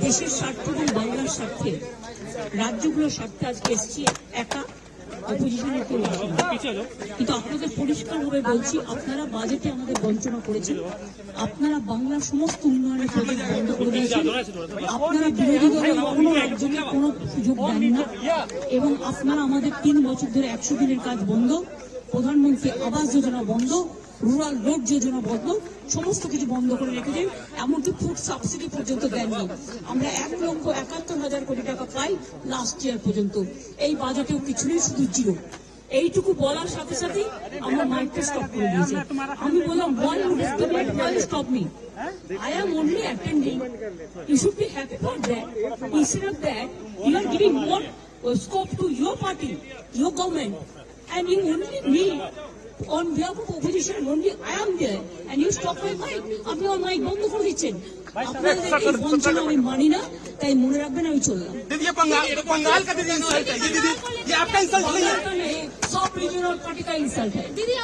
দেশের স্বার্থ এবং বাংলার স্বার্থে রাজ্যগুলোর স্বার্থে আজকে এসছি, একা অপোজিশনের কেউ আসেনি। কিন্তু আপনাদের পরিষ্কারভাবে বলছি, আপনারা বাজেটে আমাদের বঞ্চনা করেছেন, আপনারা বাংলার সমস্ত উন্নয়নের প্রজেক্ট বন্ধ করে দিয়েছেন, আপনারা বিরোধী দলের কোনো রাজ্যকে কোনো সুযোগ দেন না, এবং আপনারা আমাদের 3 বছর ধরে 100 দিনের কাজ বন্ধ, প্রধানমন্ত্রী আবাস যোজনা বন্ধ, রুরাল রোড যোজনা বন্ধ, সমস্ত কিছু বন্ধ করে রেখেছেন, এমনকি ফুড সাবসিডি পর্যন্ত দেননি। আমরা 1,71,000 কোটি টাকা পাই লাস্ট ইয়ার পর্যন্ত, এই বাজেটেও কিছু নেই, শুধু জিরো। এইটুকু বলার সাথে সাথে আমরা মাইকটা স্টপ করে দিয়েছি। আমি বললাম, why stop me? I am only attending. You should be happy for that. Instead of that, you are giving more scope to your party, your government, and you only need on behalf of opposition, only I am there, and you stop my mic. আপনি আমার mic বন্ধ করে দিচ্ছেন। আপনাদের এই বঞ্চনা আমি মানি না, তাই মনে রাখবেন আমি চললাম। दीदी ये बंगाल का दीदी इंसल्ट है, ये दीदी ये आपका इंसल्ट नहीं है, 100 रीजनल पार्टी का इंसल्ट है दीदी।